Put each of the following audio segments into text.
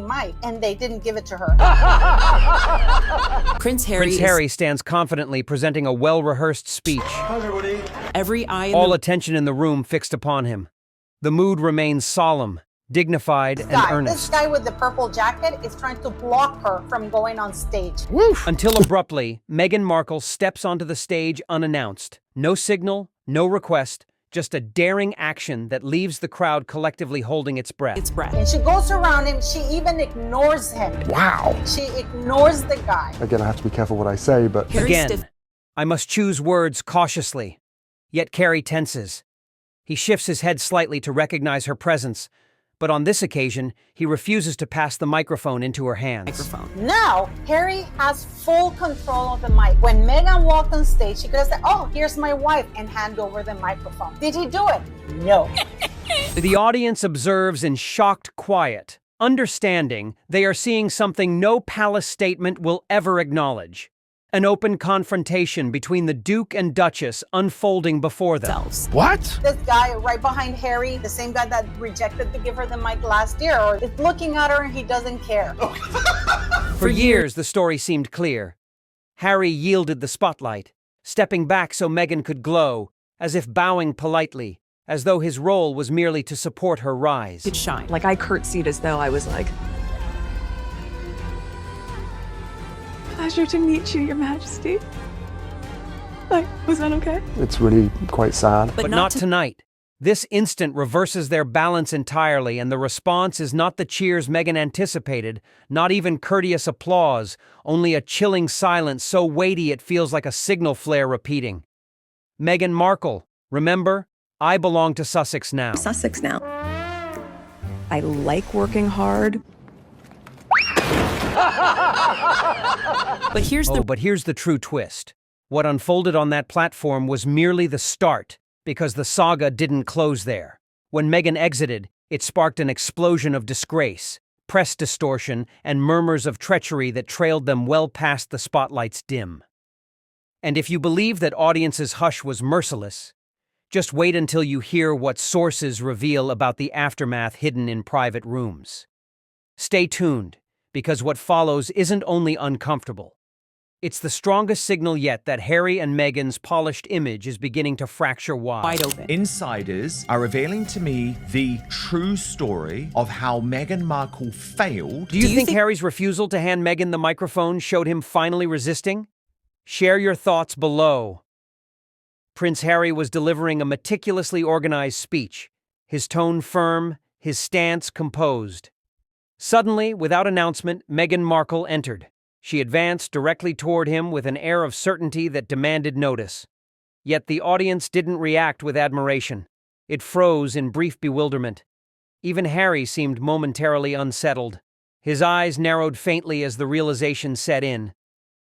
mic, and they didn't give it to her. Prince Harry stands confidently presenting a well-rehearsed speech. How's everybody? Every eye in All attention in the room fixed upon him. The mood remains solemn, dignified, and earnest. This guy with the purple jacket is trying to block her from going on stage. Woof. Until abruptly, Meghan Markle steps onto the stage unannounced. No signal, no request, just a daring action that leaves the crowd collectively holding its breath. And she goes around him. She even ignores him. Wow. She ignores the guy. Again, I have to be careful what I say, but... Again, I must choose words cautiously. Yet Carrie tenses. He shifts his head slightly to recognize her presence, but on this occasion, he refuses to pass the microphone into her hands. Now, Harry has full control of the mic. When Meghan walked on stage, she could have said, "Oh, here's my wife," and hand over the microphone. Did he do it? No. The audience observes in shocked quiet, understanding they are seeing something no palace statement will ever acknowledge. An open confrontation between the Duke and Duchess unfolding before them. What? This guy right behind Harry, the same guy that rejected to give her the mic last year, is looking at her and he doesn't care. For years, the story seemed clear. Harry yielded the spotlight, stepping back so Meghan could glow, as if bowing politely, as though his role was merely to support her rise. It shine. Like I curtsied as though I was like, "Pleasure to meet you, Your Majesty." Like, was that okay? It's really quite sad. But not tonight. This instant reverses their balance entirely, and the response is not the cheers Meghan anticipated, not even courteous applause, only a chilling silence so weighty it feels like a signal flare repeating. Meghan Markle, remember, I belong to Sussex now. Sussex now. I like working hard. But here's the true twist. What unfolded on that platform was merely the start, because the saga didn't close there. When Meghan exited, it sparked an explosion of disgrace, press distortion, and murmurs of treachery that trailed them well past the spotlight's dim. And if you believe that audiences' hush was merciless, just wait until you hear what sources reveal about the aftermath hidden in private rooms. Stay tuned, because what follows isn't only uncomfortable. It's the strongest signal yet that Harry and Meghan's polished image is beginning to fracture wide open. Insiders are revealing to me the true story of how Meghan Markle failed. Do you think Harry's refusal to hand Meghan the microphone showed him finally resisting? Share your thoughts below. Prince Harry was delivering a meticulously organized speech, his tone firm, his stance composed. Suddenly, without announcement, Meghan Markle entered. She advanced directly toward him with an air of certainty that demanded notice. Yet the audience didn't react with admiration. It froze in brief bewilderment. Even Harry seemed momentarily unsettled. His eyes narrowed faintly as the realization set in.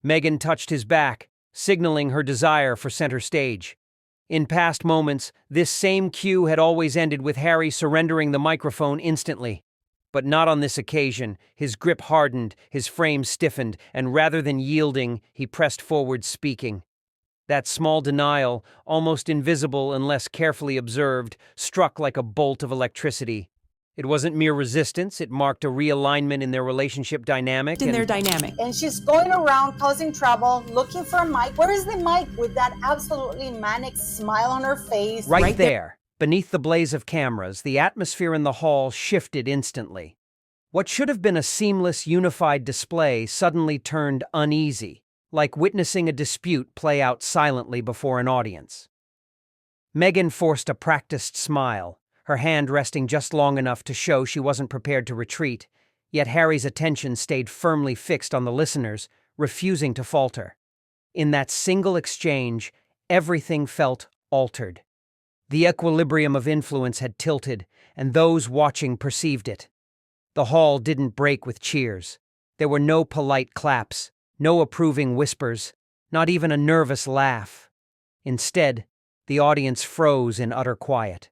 Meghan touched his back, signaling her desire for center stage. In past moments, this same cue had always ended with Harry surrendering the microphone instantly. But not on this occasion. His grip hardened, his frame stiffened, and rather than yielding, he pressed forward speaking. That small denial, almost invisible unless carefully observed, struck like a bolt of electricity. It wasn't mere resistance, it marked a realignment in their relationship dynamic. And she's going around causing trouble, looking for a mic. Where is the mic with that absolutely manic smile on her face? Right there. Beneath the blaze of cameras, the atmosphere in the hall shifted instantly. What should have been a seamless, unified display suddenly turned uneasy, like witnessing a dispute play out silently before an audience. Meghan forced a practiced smile, her hand resting just long enough to show she wasn't prepared to retreat, yet Harry's attention stayed firmly fixed on the listeners, refusing to falter. In that single exchange, everything felt altered. The equilibrium of influence had tilted, and those watching perceived it. The hall didn't break with cheers. There were no polite claps, no approving whispers, not even a nervous laugh. Instead, the audience froze in utter quiet.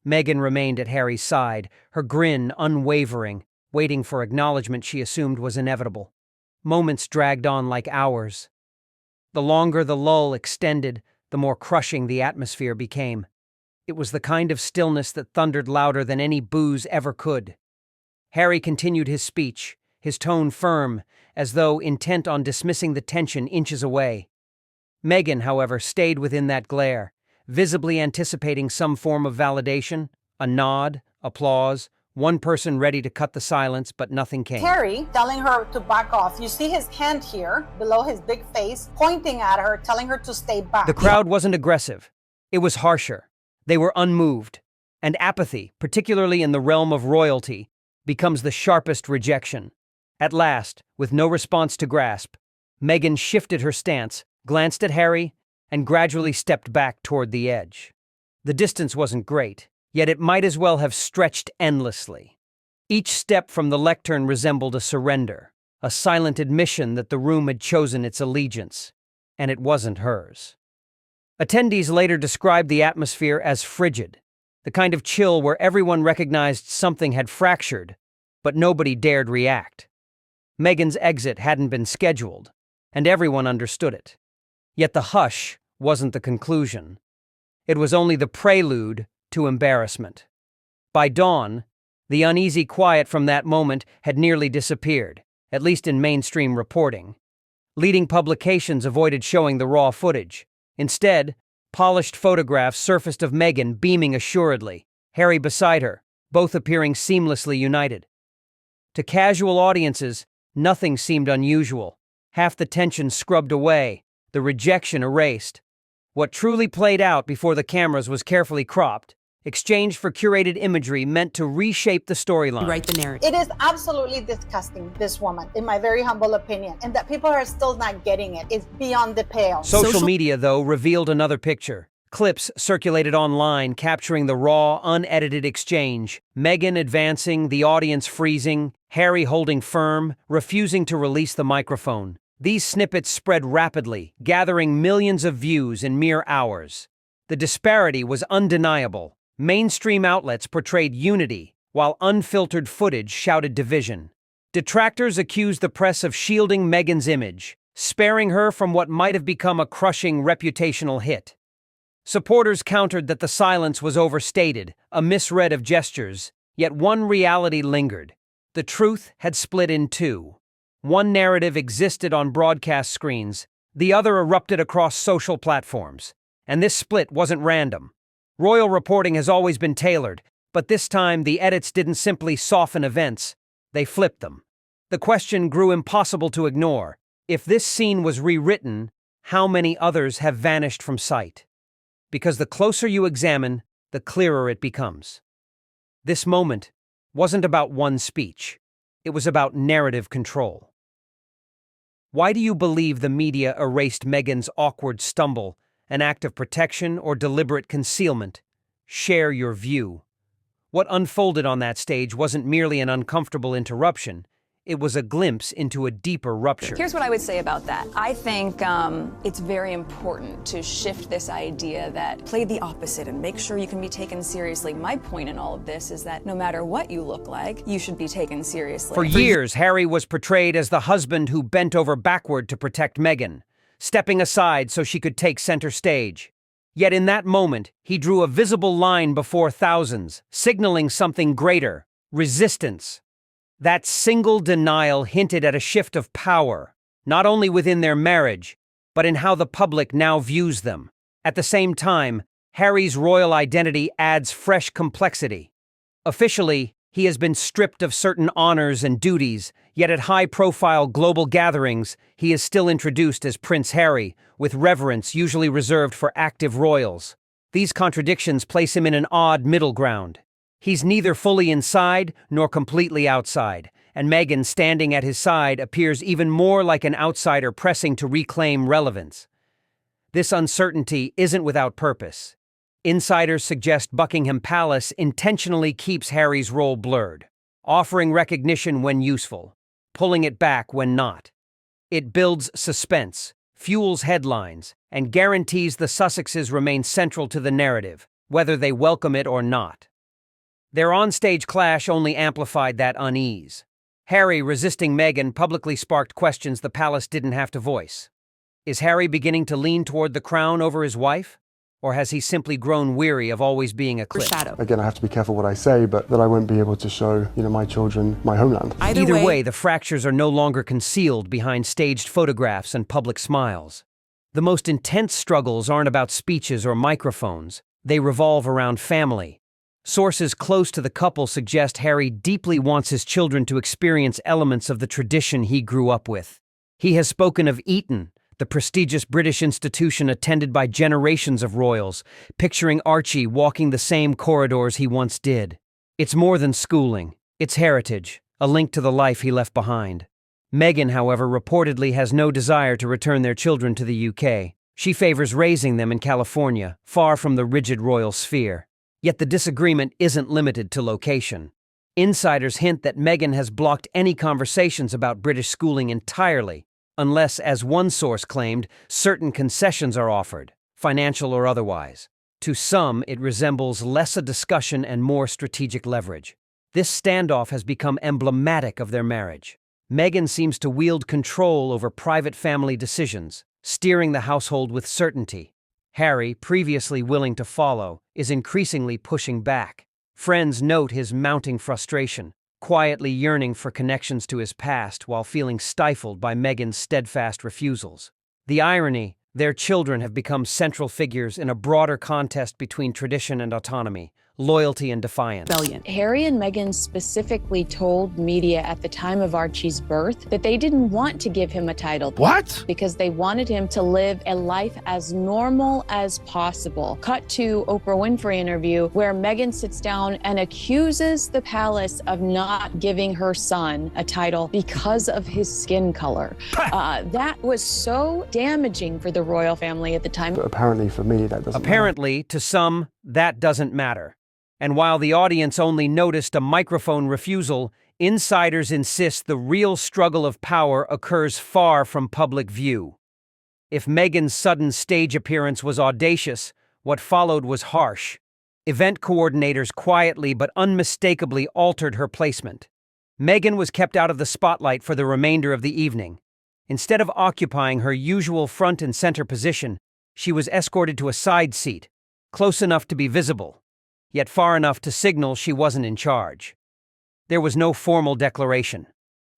Meghan remained at Harry's side, her grin unwavering, waiting for acknowledgement she assumed was inevitable. Moments dragged on like hours. The longer the lull extended, the more crushing the atmosphere became. It was the kind of stillness that thundered louder than any boos ever could. Harry continued his speech, his tone firm, as though intent on dismissing the tension inches away. Meghan, however, stayed within that glare, visibly anticipating some form of validation, a nod, applause, one person ready to cut the silence, but nothing came. Harry telling her to back off. You see his hand here, below his big face, pointing at her, telling her to stay back. The crowd wasn't aggressive. It was harsher. They were unmoved. And apathy, particularly in the realm of royalty, becomes the sharpest rejection. At last, with no response to grasp, Meghan shifted her stance, glanced at Harry, and gradually stepped back toward the edge. The distance wasn't great, yet it might as well have stretched endlessly. Each step from the lectern resembled a surrender, a silent admission that the room had chosen its allegiance, and it wasn't hers. Attendees later described the atmosphere as frigid, the kind of chill where everyone recognized something had fractured, but nobody dared react. Meghan's exit hadn't been scheduled, and everyone understood it. Yet the hush wasn't the conclusion. It was only the prelude to embarrassment. By dawn, the uneasy quiet from that moment had nearly disappeared, at least in mainstream reporting. Leading publications avoided showing the raw footage. Instead, polished photographs surfaced of Meghan beaming assuredly, Harry beside her, both appearing seamlessly united. To casual audiences, nothing seemed unusual. Half the tension scrubbed away, the rejection erased. What truly played out before the cameras was carefully cropped, exchanged for curated imagery meant to reshape the storyline. Write the narrative. It is absolutely disgusting, this woman, in my very humble opinion, and that people are still not getting it. It's beyond the pale. Social media, though, revealed another picture. Clips circulated online capturing the raw, unedited exchange. Meghan advancing, the audience freezing, Harry holding firm, refusing to release the microphone. These snippets spread rapidly, gathering millions of views in mere hours. The disparity was undeniable. Mainstream outlets portrayed unity, while unfiltered footage shouted division. Detractors accused the press of shielding Meghan's image, sparing her from what might have become a crushing reputational hit. Supporters countered that the silence was overstated, a misread of gestures, yet one reality lingered. The truth had split in two. One narrative existed on broadcast screens, the other erupted across social platforms. And this split wasn't random. Royal reporting has always been tailored, but this time the edits didn't simply soften events, they flipped them. The question grew impossible to ignore. If this scene was rewritten, how many others have vanished from sight? Because the closer you examine, the clearer it becomes. This moment wasn't about one speech. It was about narrative control. Why do you believe the media erased Meghan's awkward stumble? An act of protection or deliberate concealment? Share your view. What unfolded on that stage wasn't merely an uncomfortable interruption, it was a glimpse into a deeper rupture. Here's what I would say about that. I think it's very important to shift this idea that play the opposite and make sure you can be taken seriously. My point in all of this is that no matter what you look like, you should be taken seriously. For years, Harry was portrayed as the husband who bent over backward to protect Meghan, stepping aside so she could take center stage. Yet in that moment, he drew a visible line before thousands, signaling something greater: resistance. That single denial hinted at a shift of power, not only within their marriage, but in how the public now views them. At the same time, Harry's royal identity adds fresh complexity. Officially, he has been stripped of certain honors and duties, yet at high-profile global gatherings, he is still introduced as Prince Harry, with reverence usually reserved for active royals. These contradictions place him in an odd middle ground. He's neither fully inside nor completely outside, and Meghan standing at his side appears even more like an outsider pressing to reclaim relevance. This uncertainty isn't without purpose. Insiders suggest Buckingham Palace intentionally keeps Harry's role blurred, offering recognition when useful, pulling it back when not. It builds suspense, fuels headlines, and guarantees the Sussexes remain central to the narrative, whether they welcome it or not. Their onstage clash only amplified that unease. Harry resisting Meghan publicly sparked questions the palace didn't have to voice. Is Harry beginning to lean toward the crown over his wife? Or has he simply grown weary of always being a clip? Shadow. Again, I have to be careful what I say, but that I won't be able to show, my children my homeland. Either way, the fractures are no longer concealed behind staged photographs and public smiles. The most intense struggles aren't about speeches or microphones. They revolve around family. Sources close to the couple suggest Harry deeply wants his children to experience elements of the tradition he grew up with. He has spoken of Eton, the prestigious British institution attended by generations of royals, picturing Archie walking the same corridors he once did. It's more than schooling. It's heritage, a link to the life he left behind. Meghan, however, reportedly has no desire to return their children to the UK. She favors raising them in California, far from the rigid royal sphere. Yet the disagreement isn't limited to location. Insiders hint that Meghan has blocked any conversations about British schooling entirely, unless, as one source claimed, certain concessions are offered, financial or otherwise. To some, it resembles less a discussion and more strategic leverage. This standoff has become emblematic of their marriage. Meghan seems to wield control over private family decisions, steering the household with certainty. Harry, previously willing to follow, is increasingly pushing back. Friends note his mounting frustration, quietly yearning for connections to his past while feeling stifled by Meghan's steadfast refusals. The irony, their children have become central figures in a broader contest between tradition and autonomy, loyalty and defiance. Harry and Meghan specifically told media at the time of Archie's birth that they didn't want to give him a title. What? Because they wanted him to live a life as normal as possible. Cut to Oprah Winfrey interview where Meghan sits down and accuses the palace of not giving her son a title because of his skin color. That was so damaging for the royal family at the time. But apparently for me, that doesn't matter. To some, that doesn't matter. And while the audience only noticed a microphone refusal, insiders insist the real struggle of power occurs far from public view. If Meghan's sudden stage appearance was audacious, what followed was harsh. Event coordinators quietly but unmistakably altered her placement. Meghan was kept out of the spotlight for the remainder of the evening. Instead of occupying her usual front and center position, she was escorted to a side seat, close enough to be visible, yet far enough to signal she wasn't in charge. There was no formal declaration,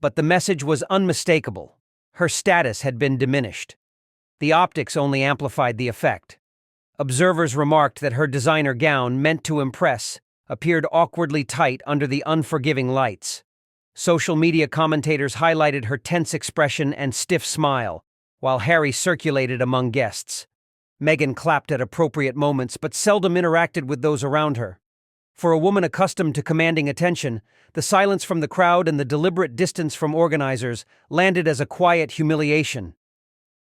but the message was unmistakable. Her status had been diminished. The optics only amplified the effect. Observers remarked that her designer gown, meant to impress, appeared awkwardly tight under the unforgiving lights. Social media commentators highlighted her tense expression and stiff smile, while Harry circulated among guests. Meghan clapped at appropriate moments but seldom interacted with those around her. For a woman accustomed to commanding attention, the silence from the crowd and the deliberate distance from organizers landed as a quiet humiliation.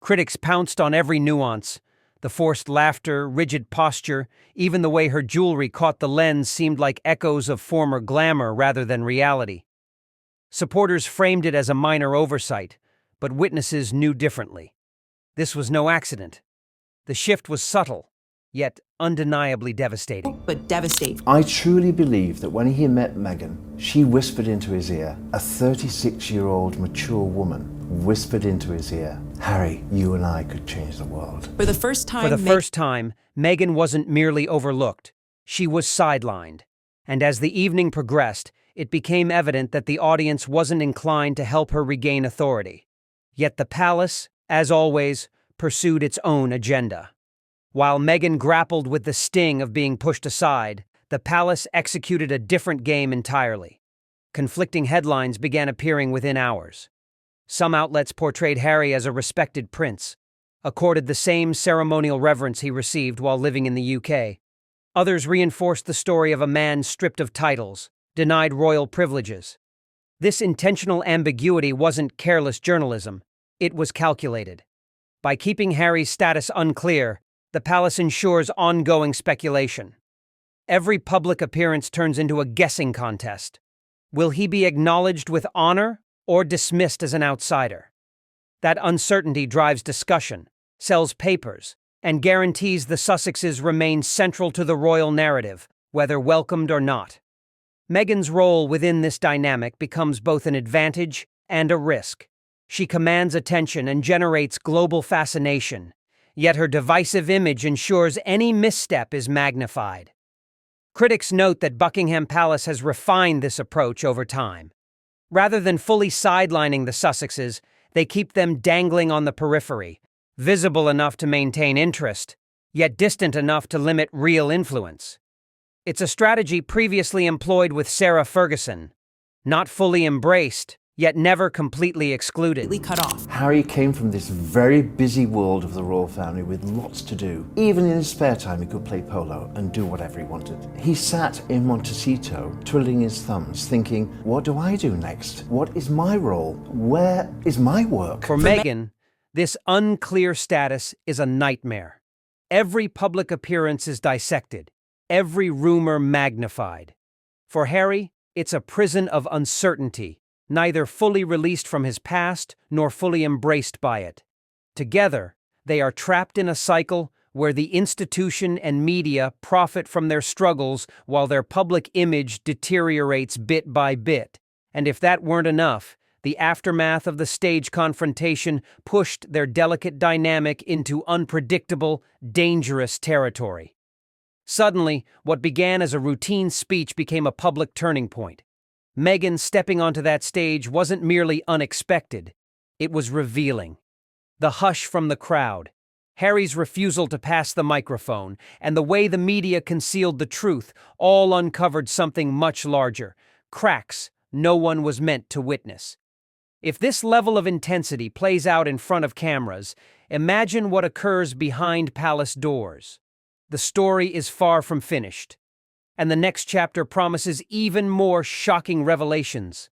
Critics pounced on every nuance. The forced laughter, rigid posture, even the way her jewelry caught the lens seemed like echoes of former glamour rather than reality. Supporters framed it as a minor oversight, but witnesses knew differently. This was no accident. The shift was subtle, yet undeniably devastating. I truly believe that when he met Meghan, she whispered into his ear, a 36-year-old mature woman whispered into his ear, Harry, you and I could change the world. For the first time, Meghan wasn't merely overlooked. She was sidelined. And as the evening progressed, it became evident that the audience wasn't inclined to help her regain authority. Yet the palace, as always, pursued its own agenda. While Meghan grappled with the sting of being pushed aside, the palace executed a different game entirely. Conflicting headlines began appearing within hours. Some outlets portrayed Harry as a respected prince, accorded the same ceremonial reverence he received while living in the UK. Others reinforced the story of a man stripped of titles, denied royal privileges. This intentional ambiguity wasn't careless journalism, it was calculated. By keeping Harry's status unclear, the palace ensures ongoing speculation. Every public appearance turns into a guessing contest. Will he be acknowledged with honor or dismissed as an outsider? That uncertainty drives discussion, sells papers, and guarantees the Sussexes remain central to the royal narrative, whether welcomed or not. Meghan's role within this dynamic becomes both an advantage and a risk. She commands attention and generates global fascination, yet her divisive image ensures any misstep is magnified. Critics note that Buckingham Palace has refined this approach over time. Rather than fully sidelining the Sussexes, they keep them dangling on the periphery, visible enough to maintain interest, yet distant enough to limit real influence. It's a strategy previously employed with Sarah Ferguson, not fully embraced, yet never completely excluded. Cut off. Harry came from this very busy world of the royal family with lots to do. Even in his spare time, he could play polo and do whatever he wanted. He sat in Montecito, twiddling his thumbs, thinking, what do I do next? What is my role? Where is my work? For Meghan, this unclear status is a nightmare. Every public appearance is dissected, every rumor magnified. For Harry, it's a prison of uncertainty, neither fully released from his past nor fully embraced by it. Together, they are trapped in a cycle where the institution and media profit from their struggles while their public image deteriorates bit by bit. And if that weren't enough, the aftermath of the stage confrontation pushed their delicate dynamic into unpredictable, dangerous territory. Suddenly, what began as a routine speech became a public turning point. Meghan stepping onto that stage wasn't merely unexpected, it was revealing. The hush from the crowd, Harry's refusal to pass the microphone, and the way the media concealed the truth all uncovered something much larger, cracks no one was meant to witness. If this level of intensity plays out in front of cameras, imagine what occurs behind palace doors. The story is far from finished, and the next chapter promises even more shocking revelations.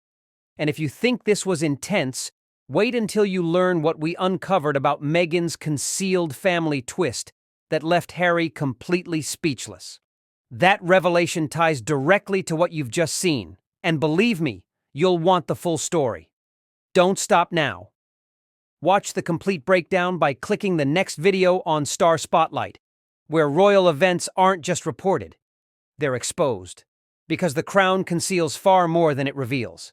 And if you think this was intense, wait until you learn what we uncovered about Meghan's concealed family twist that left Harry completely speechless. That revelation ties directly to what you've just seen, and believe me, you'll want the full story. Don't stop now. Watch the complete breakdown by clicking the next video on Star Spotlight, where royal events aren't just reported, they're exposed, because the crown conceals far more than it reveals.